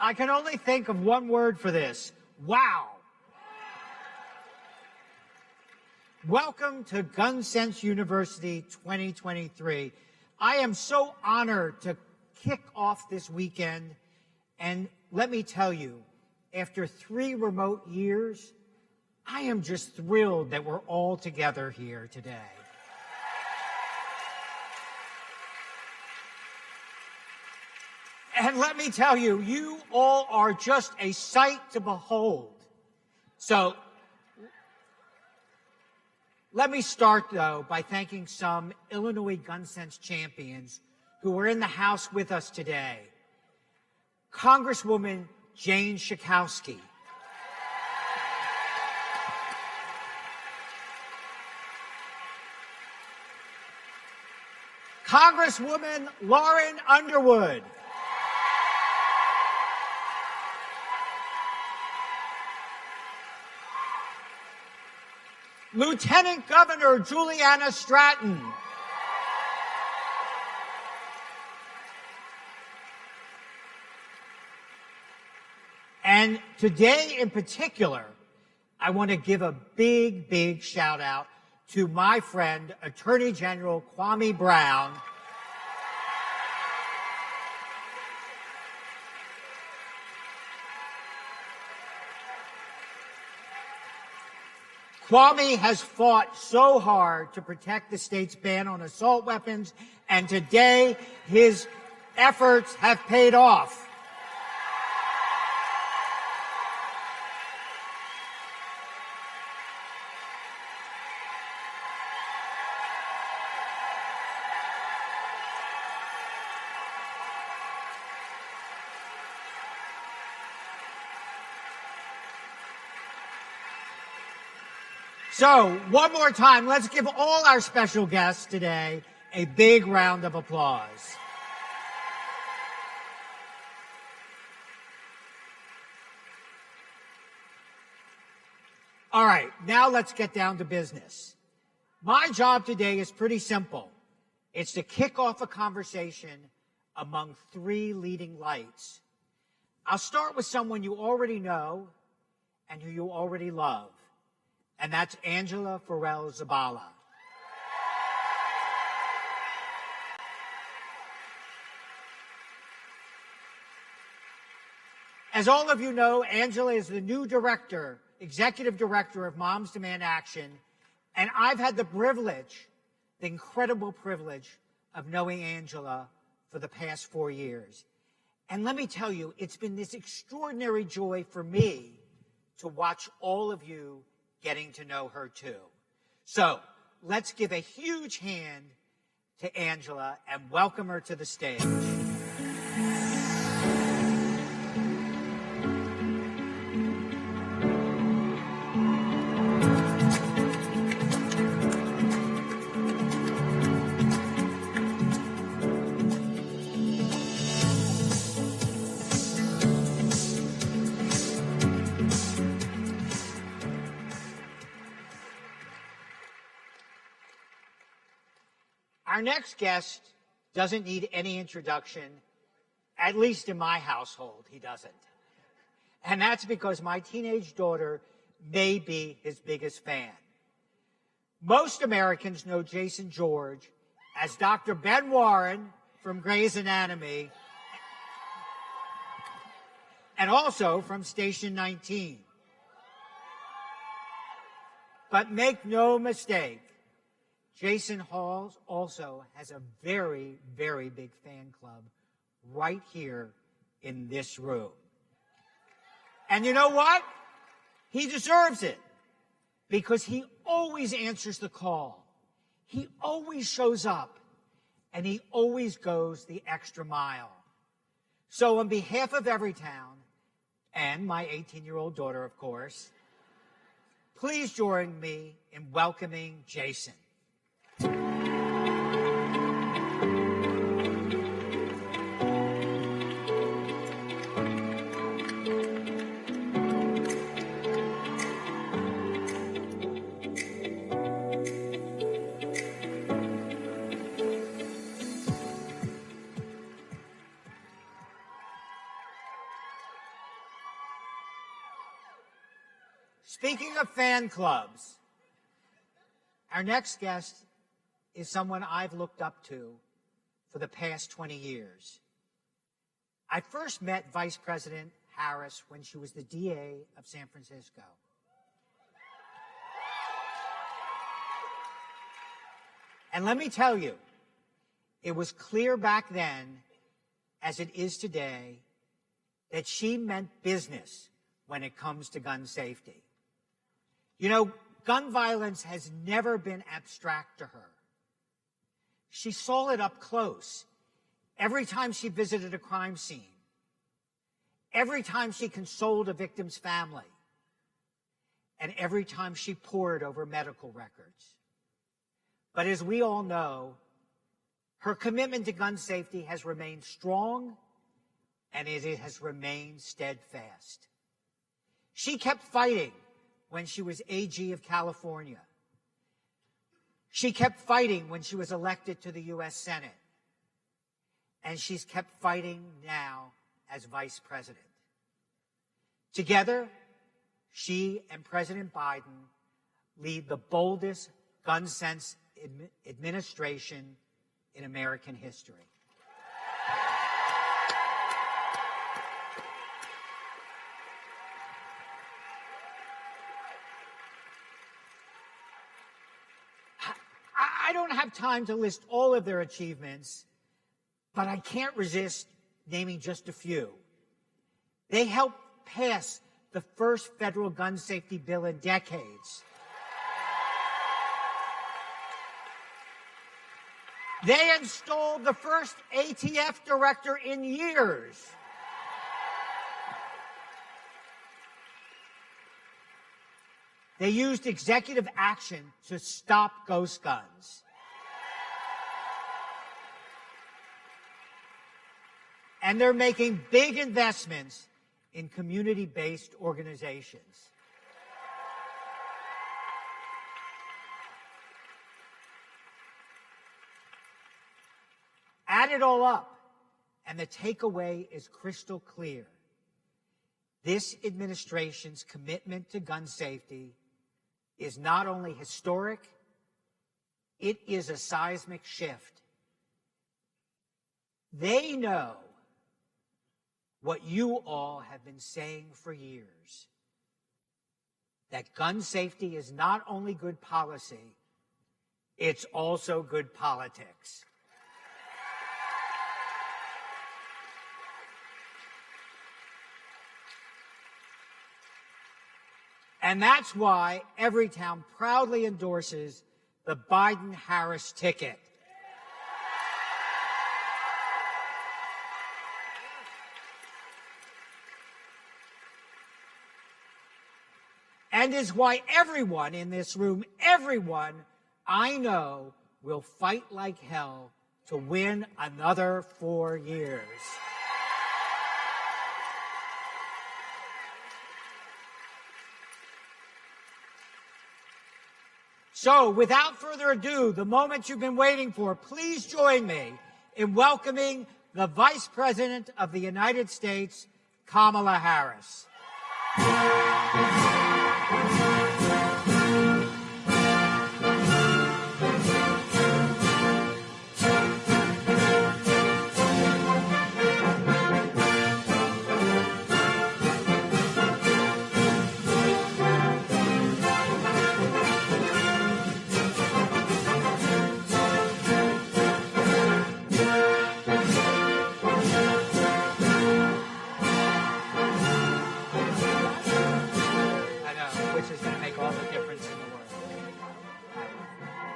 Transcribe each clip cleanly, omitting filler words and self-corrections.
I can only think of one word for this. Wow. Welcome to GunSense University 2023. I am so honored to kick off this weekend. And let me tell you, after 3 remote years, I am just thrilled that we're all together here today. And let me tell you, you all are just a sight to behold. So, let me start, though, by thanking some Illinois GunSense champions who are in the House with us today. Congresswoman Jane Schakowsky. Congresswoman Lauren Underwood. Lieutenant Governor Juliana Stratton. And today in particular, I want to give a big, big shout out to my friend, Attorney General Kwame Brown. Kwame has fought so hard to protect the state's ban on assault weapons, and today his efforts have paid off. So, one more time, let's give all our special guests today a big round of applause. All right, now let's get down to business. My job today is pretty simple. It's to kick off a conversation among 3 leading lights. I'll start with someone you already know and who you already love. And that's Angela Farrell Zabala. As all of you know, Angela is the new executive director of Moms Demand Action, and I've had the incredible privilege of knowing Angela for the past 4 years. And let me tell you, it's been this extraordinary joy for me to watch all of you getting to know her too. So let's give a huge hand to Angela and welcome her to the stage. Our next guest doesn't need any introduction, at least in my household, he doesn't. And that's because my teenage daughter may be his biggest fan. Most Americans know Jason George as Dr. Ben Warren from Grey's Anatomy and also from Station 19. But make no mistake, Jason Halls also has a very, very big fan club right here in this room. And you know what? He deserves it because he always answers the call. He always shows up and he always goes the extra mile. So on behalf of Everytown and my 18-year-old daughter, of course, please join me in welcoming Jason. Speaking of fan clubs, our next guest is someone I've looked up to for the past 20 years. I first met Vice President Harris when she was the DA of San Francisco. And let me tell you, it was clear back then, as it is today, that she meant business when it comes to gun safety. You know, gun violence has never been abstract to her. She saw it up close every time she visited a crime scene, every time she consoled a victim's family, and every time she pored over medical records. But as we all know, her commitment to gun safety has remained strong, and it has remained steadfast. She kept fighting when she was AG of California. She kept fighting when she was elected to the U.S. Senate. And she's kept fighting now as vice president. Together, she and President Biden lead the boldest gun sense administration in American history. I don't have time to list all of their achievements, but I can't resist naming just a few. They helped pass the first federal gun safety bill in decades. They installed the first ATF director in years. They used executive action to stop ghost guns. And they're making big investments in community-based organizations. Add it all up, and the takeaway is crystal clear. This administration's commitment to gun safety is not only historic, it is a seismic shift. They know what you all have been saying for years, that gun safety is not only good policy, it's also good politics. And that's why Everytown proudly endorses the Biden-Harris ticket. And is why everyone in this room, everyone I know, will fight like hell to win another 4 years. So, without further ado, the moment you've been waiting for, please join me in welcoming the Vice President of the United States, Kamala Harris.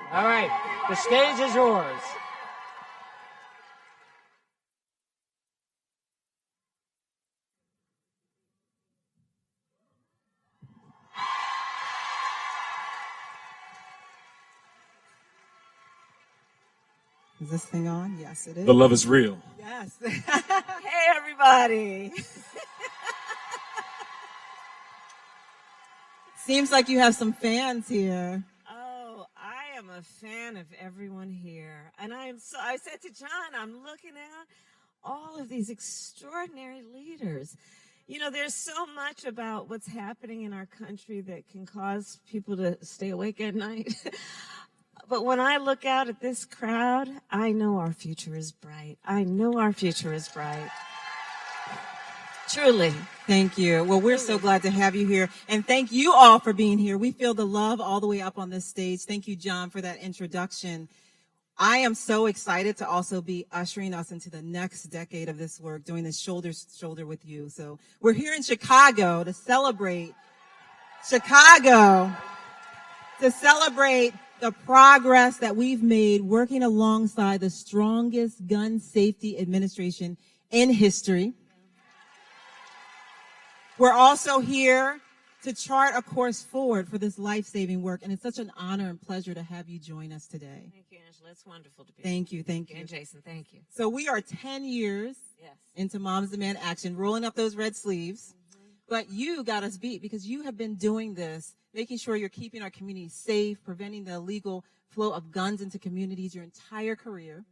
All right, the stage is yours. Is this thing on? Yes, it is. The love is real. Yes. Hey, everybody. Seems like you have some fans here. I am a fan of everyone here. And I said to John, I'm looking at all of these extraordinary leaders. You know, there's so much about what's happening in our country that can cause people to stay awake at night. But when I look out at this crowd, I know our future is bright. I know our future is bright. Truly. Thank you. Well, we're so glad to have you here. And thank you all for being here. We feel the love all the way up on this stage. Thank you, John, for that introduction. I am so excited to also be ushering us into the next decade of this work, doing this shoulder to shoulder with you. So we're here in Chicago to celebrate the progress that we've made working alongside the strongest gun safety administration in history. We're also here to chart a course forward for this life-saving work, and it's such an honor and pleasure to have you join us today. Thank you, Angela. It's wonderful to be here. Thank you. And Jason, thank you. So we are 10 years into Moms Demand Action, rolling up those red sleeves. But you got us beat because you have been doing this, making sure you're keeping our communities safe, preventing the illegal flow of guns into communities your entire career.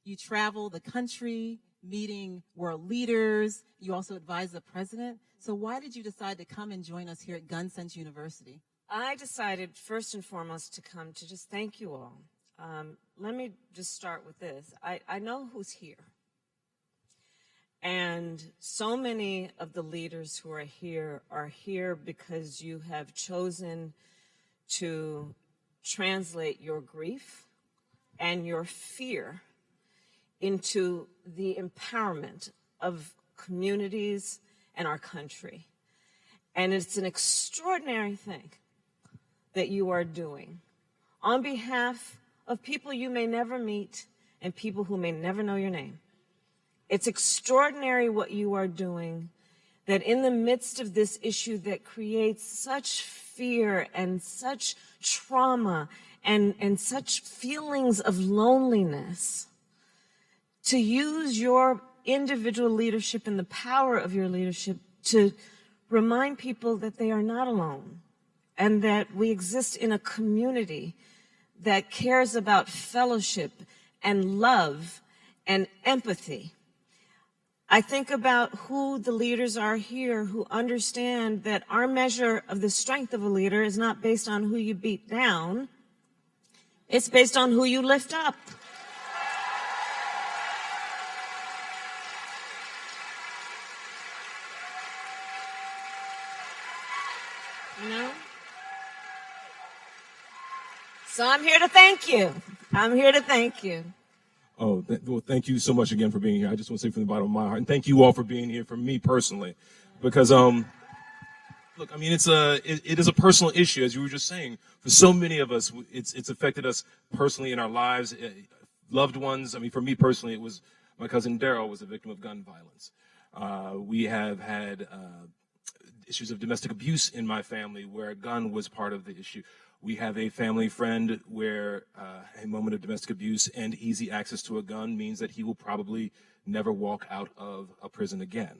You travel the country, meeting world leaders. You also advise the president. So why did you decide to come and join us here at GunSense University? I decided first and foremost to come to just thank you all. Let me just start with this. I know who's here. And so many of the leaders who are here because you have chosen to translate your grief and your fear into the empowerment of communities and our country. And it's an extraordinary thing that you are doing on behalf of people you may never meet and people who may never know your name. It's extraordinary what you are doing, that in the midst of this issue that creates such fear and such trauma and such feelings of loneliness, to use your individual leadership and the power of your leadership to remind people that they are not alone and that we exist in a community that cares about fellowship and love and empathy. I think about who the leaders are here who understand that our measure of the strength of a leader is not based on who you beat down. It's based on who you lift up. You know? So I'm here to thank you. I'm here to thank you. Oh, well, thank you so much again for being here. I just want to say from the bottom of my heart, and thank you all for being here for me personally, because, look, I mean, it is a personal issue, as you were just saying. For so many of us, it's affected us personally in our lives, loved ones. I mean, for me personally, it was my cousin Daryl was a victim of gun violence. We have had issues of domestic abuse in my family where a gun was part of the issue. We have a family friend where a moment of domestic abuse and easy access to a gun means that he will probably never walk out of a prison again.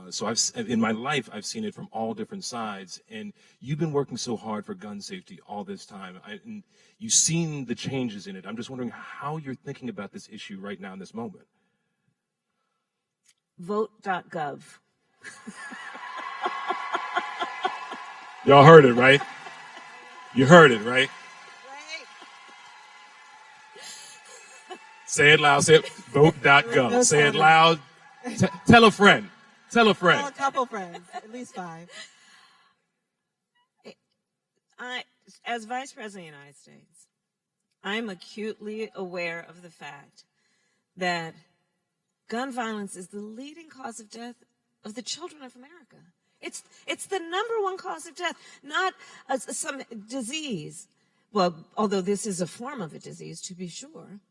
So in my life, I've seen it from all different sides. And you've been working so hard for gun safety all this time. And you've seen the changes in it. I'm just wondering how you're thinking about this issue right now in this moment. Vote.gov. Y'all heard it, right? You heard it, right? Say it loud. Say it. Vote.gov. Say it loud. Tell a friend. Tell a friend. Tell a couple friends. At least 5. As Vice President of the United States, I'm acutely aware of the fact that gun violence is the leading cause of death of the children of America. It's the number one cause of death, not some disease. Well, although this is a form of a disease, to be sure.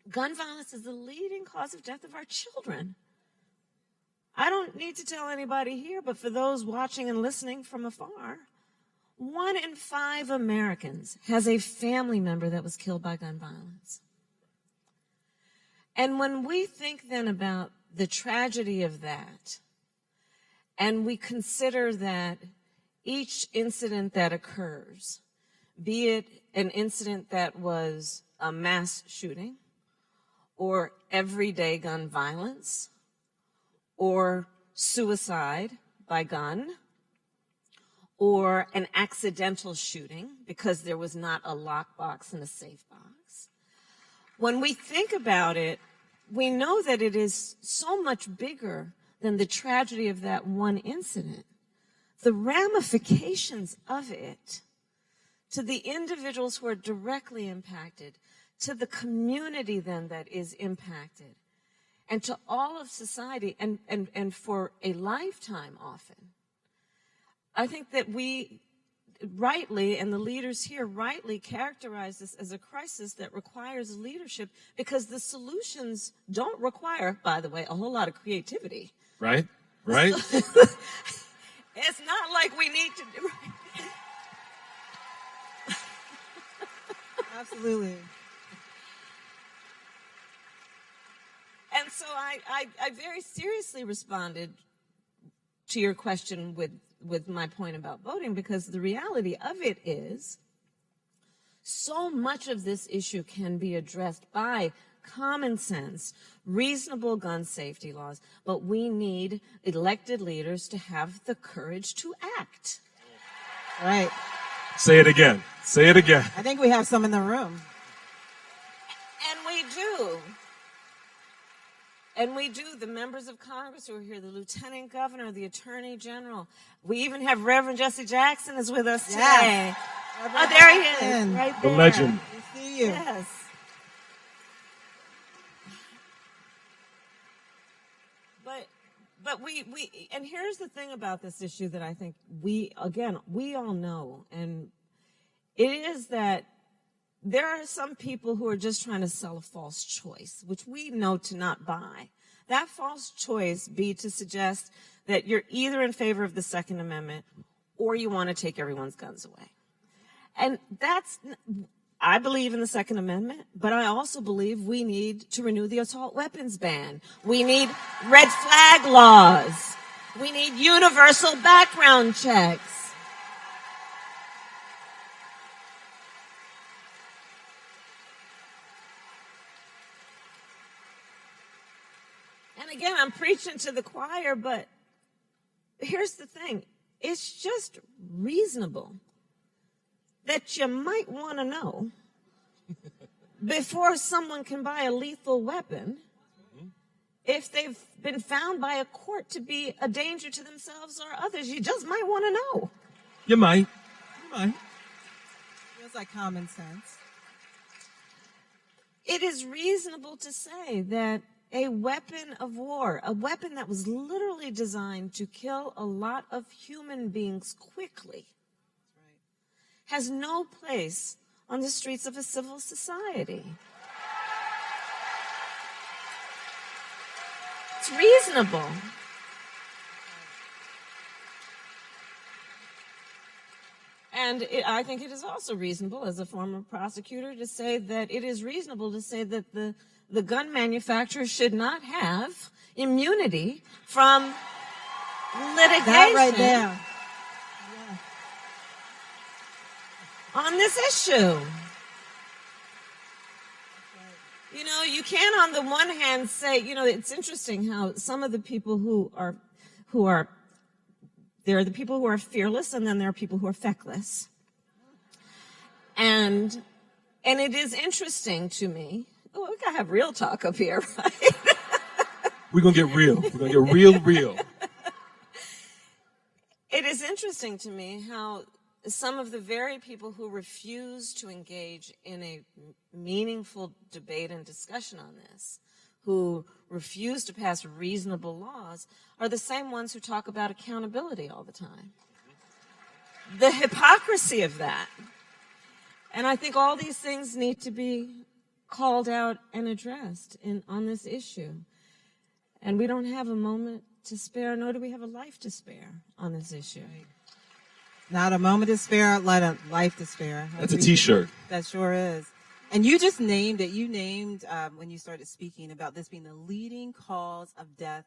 Gun violence is the leading cause of death of our children. I don't need to tell anybody here, but for those watching and listening from afar, 1 in 5 Americans has a family member that was killed by gun violence. And when we think then about the tragedy of that, and we consider that each incident that occurs, be it an incident that was a mass shooting or everyday gun violence or suicide by gun, or an accidental shooting because there was not a lockbox and a safe box. When we think about it, we know that it is so much bigger than the tragedy of that one incident. The ramifications of it to the individuals who are directly impacted, to the community then that is impacted, and to all of society, and for a lifetime often. I think that we rightly, and the leaders here rightly, characterize this as a crisis that requires leadership, because the solutions don't require, by the way, a whole lot of creativity. Right? It's not like we need to do. Absolutely. And so I very seriously responded to your question with my point about voting, because the reality of it is so much of this issue can be addressed by common sense, reasonable gun safety laws, but we need elected leaders to have the courage to act. Right. Say it again. Say it again. I think we have some in the room. And we do. And we do. The members of Congress who are here, the Lieutenant Governor, the Attorney General. We even have Reverend Jesse Jackson is with us today. Yes. Oh, there he is, right there. The legend. We see you. Yes. But we and here's the thing about this issue that I think we all know, and it is that there are some people who are just trying to sell a false choice, which we know to not buy. That false choice be to suggest that you're either in favor of the Second Amendment or you want to take everyone's guns away. And I believe in the Second Amendment, but I also believe we need to renew the assault weapons ban. We need red flag laws. We need universal background checks. And again, I'm preaching to the choir, but here's the thing. It's just reasonable that you might want to know before someone can buy a lethal weapon if they've been found by a court to be a danger to themselves or others. You just might want to know. You might. Feels like common sense. It is reasonable to say that a weapon of war, a weapon that was literally designed to kill a lot of human beings quickly, has no place on the streets of a civil society. It's reasonable. And I think it is also reasonable, as a former prosecutor, to say that it is reasonable to say that the gun manufacturers should not have immunity from litigation. That right there. On this issue. You know, you can on the one hand say, you know, it's interesting how some of the people there are the people who are fearless, and then there are people who are feckless. And it is interesting to me. Oh, we gotta have real talk up here, right? We're gonna get real. We're gonna get real. It is interesting to me how some of the very people who refuse to engage in a meaningful debate and discussion on this, who refuse to pass reasonable laws, are the same ones who talk about accountability all the time. The hypocrisy of that. And I think all these things need to be called out and addressed on this issue. And we don't have a moment to spare, nor do we have a life to spare on this issue. Not a moment to spare, let a life to spare. That's a T-shirt. That sure is. And you just named it. You named, when you started speaking, about this being the leading cause of death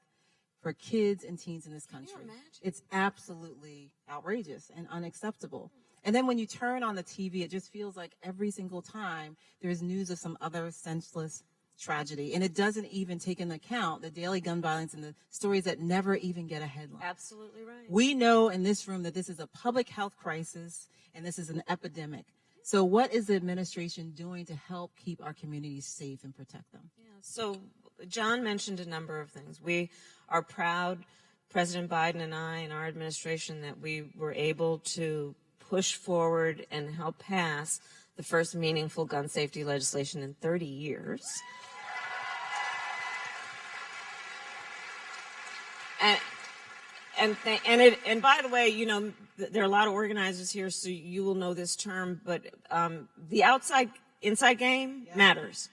for kids and teens in this country. Can you imagine? It's absolutely outrageous and unacceptable. And then when you turn on the TV, it just feels like every single time there's news of some other senseless tragedy. And it doesn't even take into account the daily gun violence and the stories that never even get a headline. Absolutely right. We know in this room that this is a public health crisis and this is an epidemic. So what is the administration doing to help keep our communities safe and protect them? Yeah, so John mentioned a number of things. We are proud, President Biden and I and our administration, that we were able to push forward and help pass the first meaningful gun safety legislation in 30 years. And by the way, you know, there are a lot of organizers here, so you will know this term, but the inside game matters,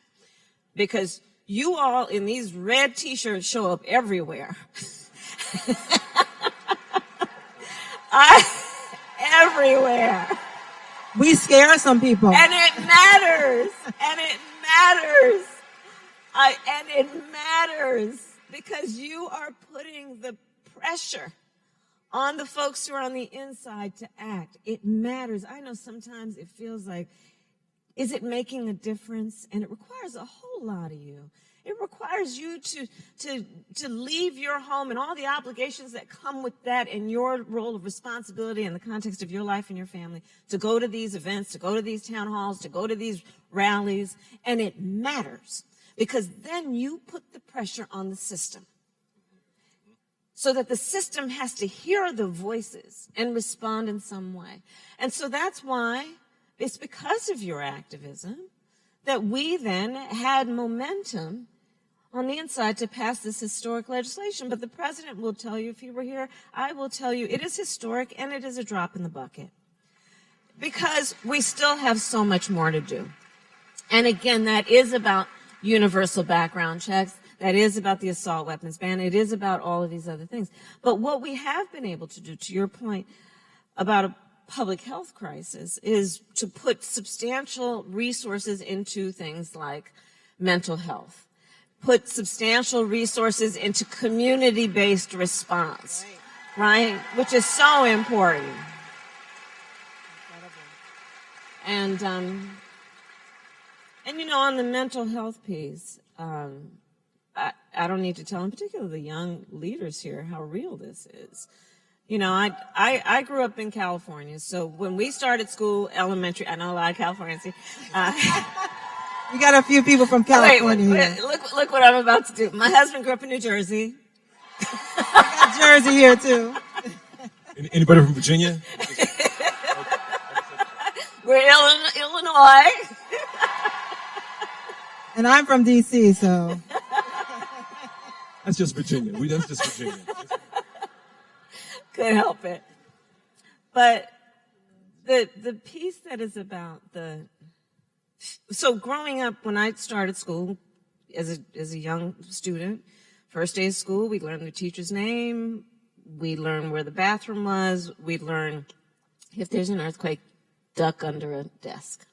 because you all in these red T-shirts show up everywhere. Everywhere. We scare some people. And it matters. And it matters. And it matters because you are putting the pressure on the folks who are on the inside to act. It matters. I know sometimes it feels like, is it making a difference? And it requires a whole lot of you. It requires you to leave your home and all the obligations that come with that and your role of responsibility in the context of your life and your family, to go to these events, to go to these town halls, to go to these rallies. And it matters because then you put the pressure on the system so that the system has to hear the voices and respond in some way. And so that's why it's because of your activism that we then had momentum on the inside to pass this historic legislation. But the president will tell you, if he were here, I will tell you, it is historic and it is a drop in the bucket because we still have so much more to do. And again, that is about universal background checks. That is about the assault weapons ban. It is about all of these other things. But what we have been able to do, to your point about a public health crisis, is to put substantial resources into things like mental health, put substantial resources into community-based response, right? Which is so important. And you know, on the mental health piece, I don't need to tell, in particular the young leaders here, how real this is. You know, I grew up in California, so when we started school, elementary, I know a lot of Californians here. We got a few people from California here. Look what I'm about to do. My husband grew up in New Jersey. I got Jersey here too. Anybody from Virginia? We're Illinois. And I'm from D.C., so. That's just Virginia. That's just Virginia. Couldn't help it. But the piece that is about so growing up, when I started school as a young student, first day of school, we learned the teacher's name, we learned where the bathroom was, we learned if there's an earthquake, duck under a desk.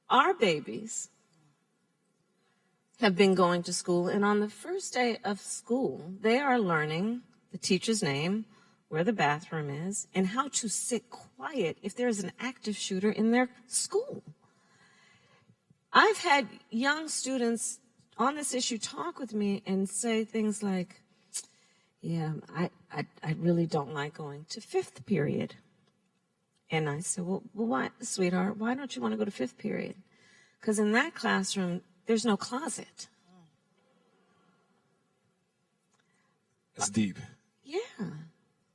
Our babies have been going to school, and on the first day of school, they are learning the teacher's name, where the bathroom is, and how to sit quiet if there is an active shooter in their school. I've had young students on this issue talk with me and say things like, yeah, I really don't like going to fifth period. And I said, well, why, sweetheart, why don't you want to go to fifth period? Because in that classroom, there's no closet. That's deep. Yeah.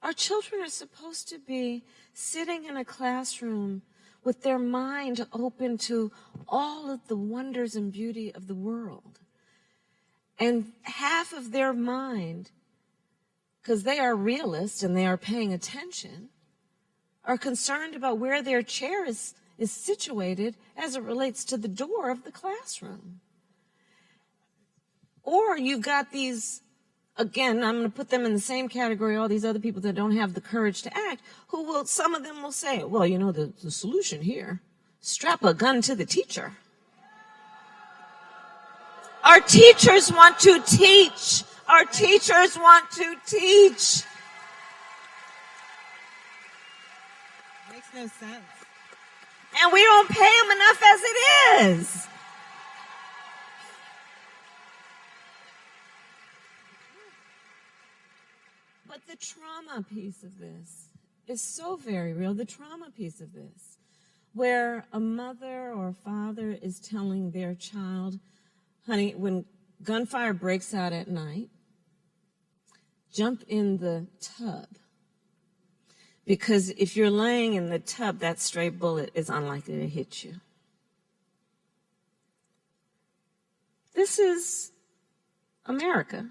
Our children are supposed to be sitting in a classroom with their mind open to all of the wonders and beauty of the world. And half of their mind, because they are realists and they are paying attention, are concerned about where their chair is situated as it relates to the door of the classroom. Or you've got these, again, I'm going to put them in the same category, all these other people that don't have the courage to act, some of them will say, well, you know, the solution here, strap a gun to the teacher. Our teachers want to teach. Our teachers want to teach. Makes no sense. And we don't pay them enough as it is. But the trauma piece of this is so very real, the trauma piece of this, where a mother or father is telling their child, honey, when gunfire breaks out at night, jump in the tub. Because if you're laying in the tub, that stray bullet is unlikely to hit you. This is America.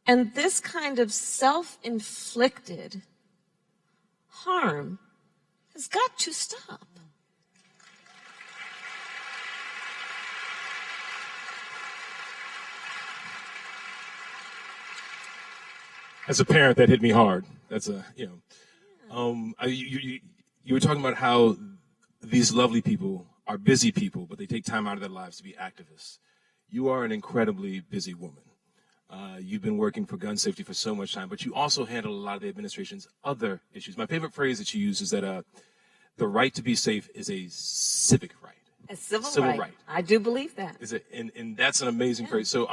And this kind of self-inflicted harm has got to stop. As a parent, that hit me hard. That's you were talking about how these lovely people are busy people, but they take time out of their lives to be activists. You are an incredibly busy woman. You've been working for gun safety for so much time, but you also handle a lot of the administration's other issues. My favorite phrase that you use is that the right to be safe is a civic right. A civil right. I do believe that. Is it? And that's an amazing phrase. So,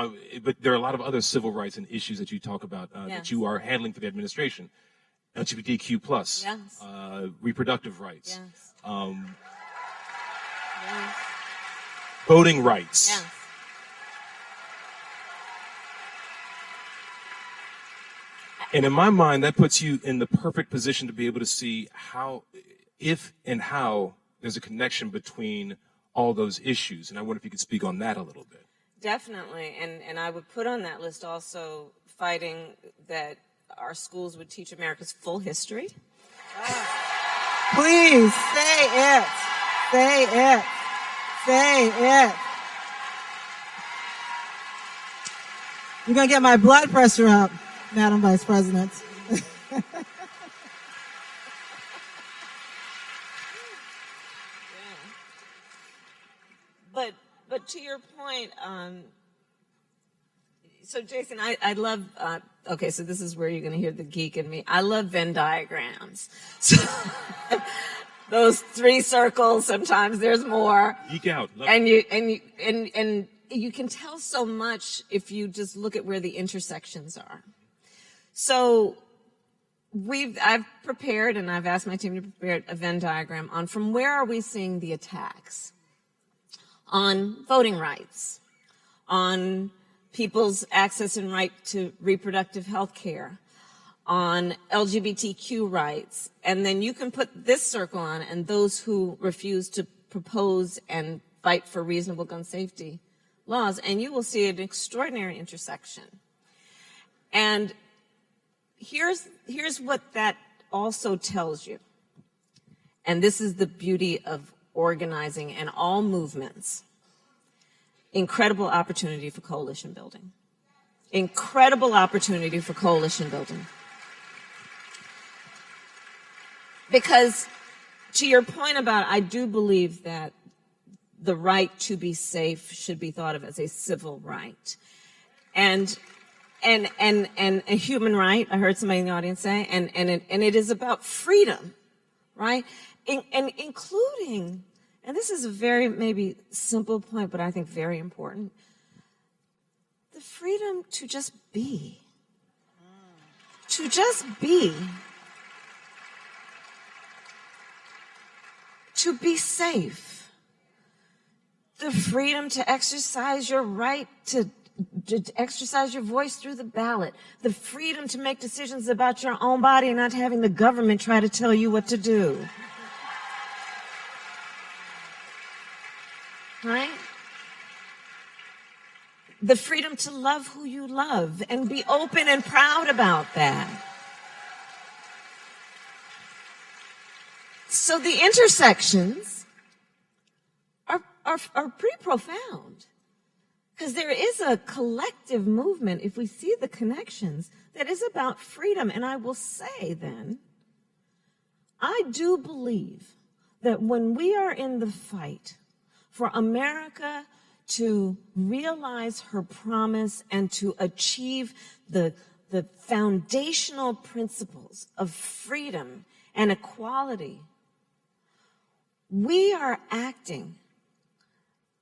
but there are a lot of other civil rights and issues that you talk about that you are handling for the administration. LGBTQ plus, yes. Reproductive rights, yes. Yes. Voting rights. Yes. And in my mind, that puts you in the perfect position to be able to see how, if and how there's a connection between all those issues. And I wonder if you could speak on that a little bit. Definitely. And I would put on that list also fighting that our schools would teach America's full history. Please say it. Say it. Say it. You're going to get my blood pressure up, Madam Vice President. But to your point, so Jason, I love, okay, so this is where you're going to hear the geek in me. I love Venn diagrams. So, those 3 circles, sometimes there's more. Geek out. And you can tell so much if you just look at where the intersections are. So I've prepared, and I've asked my team to prepare a Venn diagram on from where are we seeing the attacks? On voting rights, on people's access and right to reproductive health care, on LGBTQ rights, and then you can put this circle on and those who refuse to propose and fight for reasonable gun safety laws, and you will see an extraordinary intersection. And here's what that also tells you, and this is the beauty of organizing and all movements. Incredible opportunity for coalition building. Incredible opportunity for coalition building. Because to your point about, I do believe that the right to be safe should be thought of as a civil right. And a human right, I heard somebody in the audience say, and it is about freedom, right? And including, and this is a very maybe simple point, but I think very important, the freedom to just be. To just be. To be safe. The freedom to exercise your right to exercise your voice through the ballot. The freedom to make decisions about your own body and not having the government try to tell you what to do. Right? The freedom to love who you love and be open and proud about that. So the intersections are pretty profound, because there is a collective movement, if we see the connections, that is about freedom. And I will say then, I do believe that when we are in the fight for America to realize her promise and to achieve the foundational principles of freedom and equality, we are acting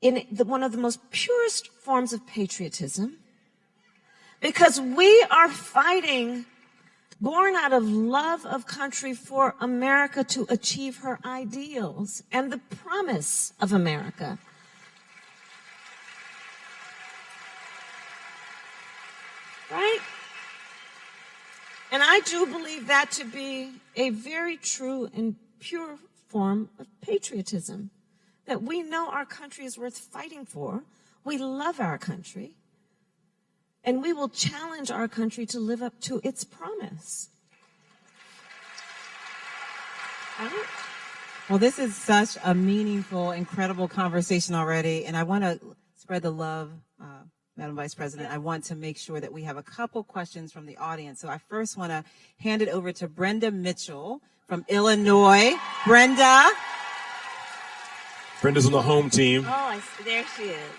in one of the most purest forms of patriotism, Because we are fighting, born out of love of country, for America to achieve her ideals and the promise of America. Right? And I do believe that to be a very true and pure form of patriotism, that we know our country is worth fighting for. We love our country. And we will challenge our country to live up to its promise. Right? Well, this is such a meaningful, incredible conversation already. And I want to spread the love, Madam Vice President. I want to make sure that we have a couple questions from the audience. So I first want to hand it over to Brenda Mitchell from Illinois. Brenda. Brenda's on the home team. Oh, there she is.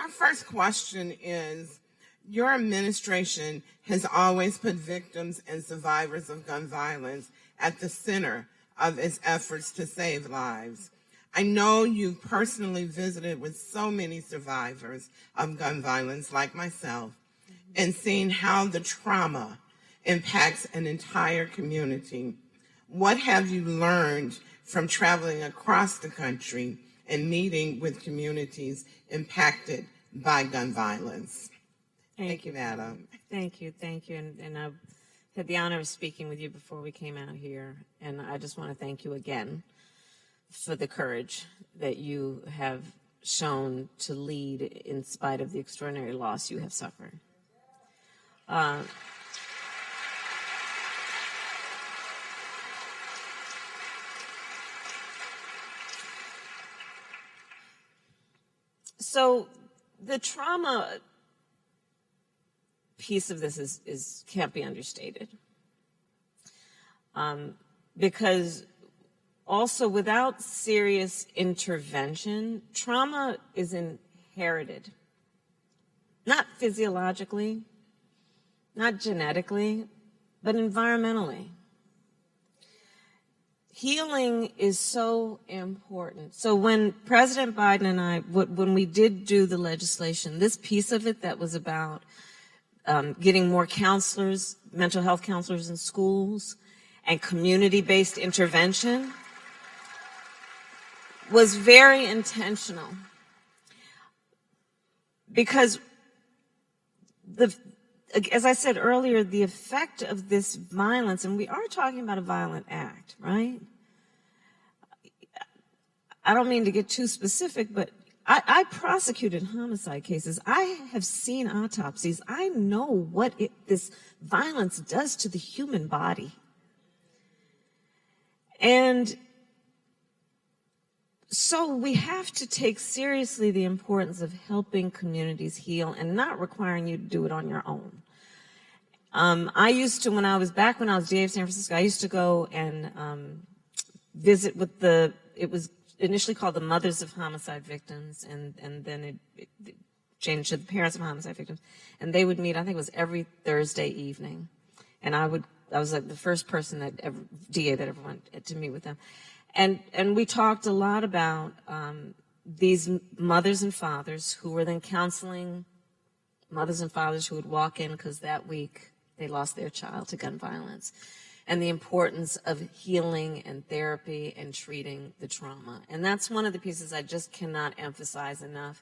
Our first question is, your administration has always put victims and survivors of gun violence at the center of its efforts to save lives. I know you've personally visited with so many survivors of gun violence like myself and seen how the trauma impacts an entire community. What have you learned from traveling across the country and meeting with communities impacted by gun violence? Thank you, Madam. Thank you. And I had the honor of speaking with you before we came out here. And I just want to thank you again for the courage that you have shown to lead in spite of the extraordinary loss you have suffered. So the trauma piece of this is can't be understated. Because also without serious intervention, trauma is inherited. Not physiologically, not genetically, but environmentally. Healing is so important. So when President Biden and I, when we did do the legislation, this piece of it that was about getting more counselors, mental health counselors in schools, and community-based intervention was very intentional. Because as I said earlier, the effect of this violence, and we are talking about a violent act, right? I don't mean to get too specific, but I prosecuted homicide cases. I have seen autopsies. I know what this violence does to the human body. And so we have to take seriously the importance of helping communities heal and not requiring you to do it on your own. I used to, when I was DA of San Francisco, I used to go and visit with it was initially called the Mothers of Homicide Victims, and then it changed to the Parents of Homicide Victims. And they would meet, I think it was every Thursday evening. And I was like the first person DA that ever went to meet with them. And we talked a lot about these mothers and fathers who were then counseling mothers and fathers who would walk in because that week they lost their child to gun violence, and the importance of healing and therapy and treating the trauma. And that's one of the pieces I just cannot emphasize enough,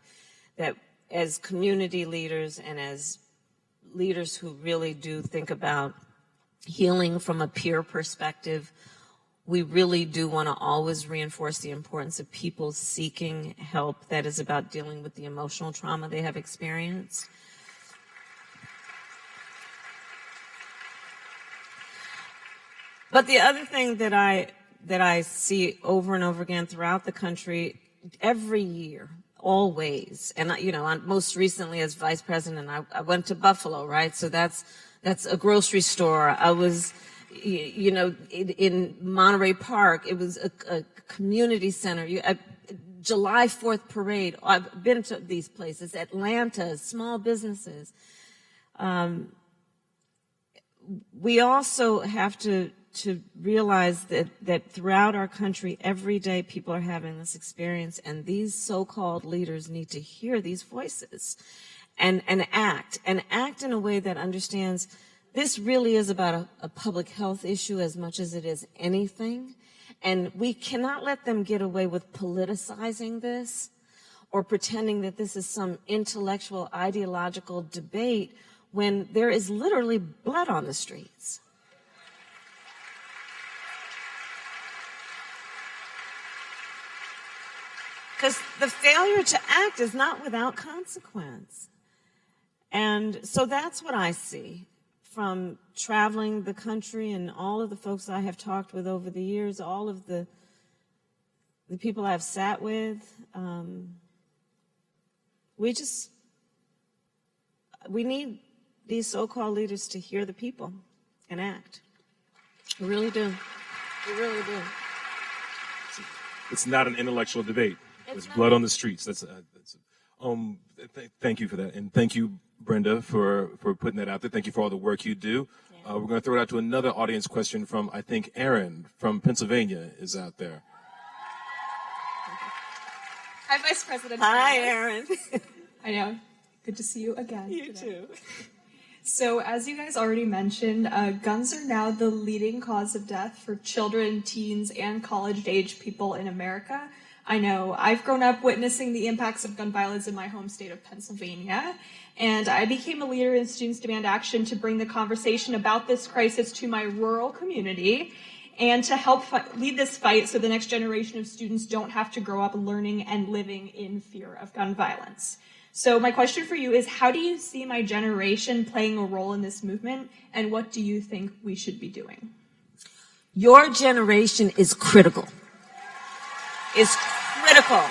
that as community leaders and as leaders who really do think about healing from a peer perspective, we really do want to always reinforce the importance of people seeking help that is about dealing with the emotional trauma they have experienced. But the other thing that I see over and over again throughout the country, every year, always, and most recently as vice president, I went to Buffalo, right? So that's a grocery store. I was, in Monterey Park. It was a community center. July 4th parade. I've been to these places. Atlanta, small businesses. We also have to to realize that throughout our country, every day people are having this experience, and these so-called leaders need to hear these voices and act in a way that understands this really is about a public health issue as much as it is anything. And we cannot let them get away with politicizing this or pretending that this is some intellectual, ideological debate when there is literally blood on the streets. Because the failure to act is not without consequence. And so that's what I see from traveling the country and all of the folks I have talked with over the years, all of the people I've sat with. We need these so-called leaders to hear the people and act. We really do. We really do. It's not an intellectual debate. There's blood on the streets. Thank you for that. And thank you, Brenda, for putting that out there. Thank you for all the work you do. We're going to throw it out to another audience question from, I think, Aaron from Pennsylvania is out there. Hi, Vice President. Hi, Aaron. I know. Good to see you again. You today. too. So, as you guys already mentioned, guns are now the leading cause of death for children, teens, and college-age people in America. I know I've grown up witnessing the impacts of gun violence in my home state of Pennsylvania, and I became a leader in Students Demand Action to bring the conversation about this crisis to my rural community and to help lead this fight so the next generation of students don't have to grow up learning and living in fear of gun violence. So my question for you is, how do you see my generation playing a role in this movement, and what do you think we should be doing? Your generation is critical. Is critical.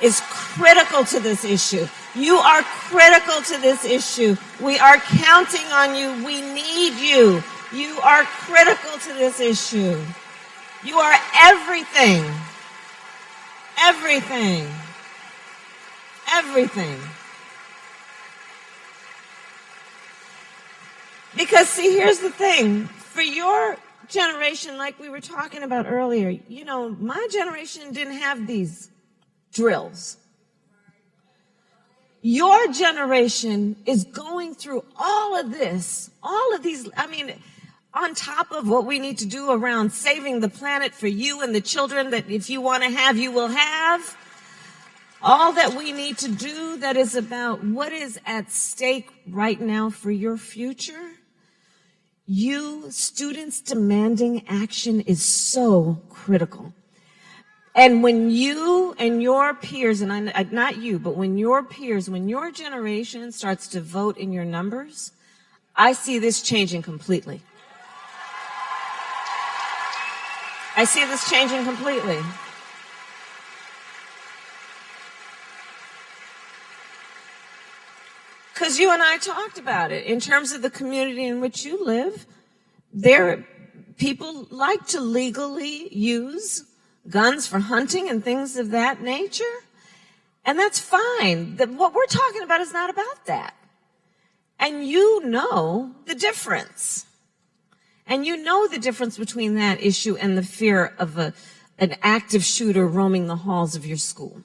Is critical to this issue. You are critical to this issue. We are counting on you. We need you. You are critical to this issue. You are everything. Everything. Everything. Because, see, here's the thing. For your generation, like we were talking about earlier, you know, my generation didn't have these drills. Your generation is going through all of this, all of these, I mean, on top of what we need to do around saving the planet for you and the children that if you want to have, you will have. All that we need to do that is about what is at stake right now for your future. You, students demanding action is so critical. And when you and your peers, and not you, but when your peers, when your generation starts to vote in your numbers, I see this changing completely. I see this changing completely. Because you and I talked about it. In terms of the community in which you live, people like to legally use guns for hunting and things of that nature. And that's fine. What we're talking about is not about that. And you know the difference. And you know the difference between that issue and the fear of an active shooter roaming the halls of your school.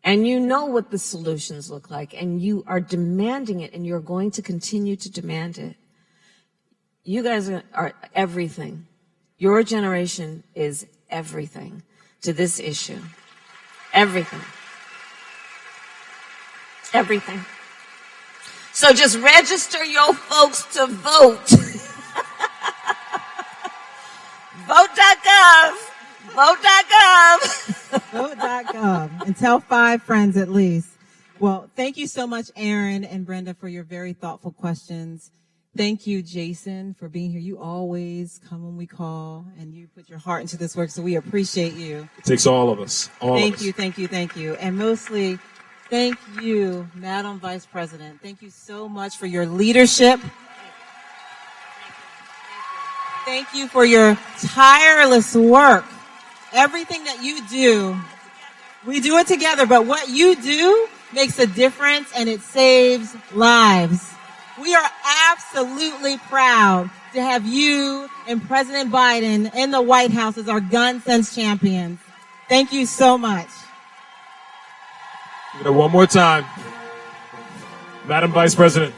And you know what the solutions look like, and you are demanding it, and you're going to continue to demand it. You guys are everything. Your generation is everything to this issue. Everything. Everything. So just register your folks to vote. Vote.gov. Vote.gov. Vote.gov. And tell 5 friends at least. Well, thank you so much, Aaron and Brenda, for your very thoughtful questions. Thank you, Jason, for being here. You always come when we call, and you put your heart into this work, so we appreciate you. It takes all of us. Thank you. And mostly, thank you, Madam Vice President. Thank you so much for your leadership. Thank you for your tireless work. Everything that you do, we do it together, but what you do makes a difference, and it saves lives. We are absolutely proud to have you and President Biden in the White House as our gun sense champions. Thank you so much. One more time. Madam Vice President.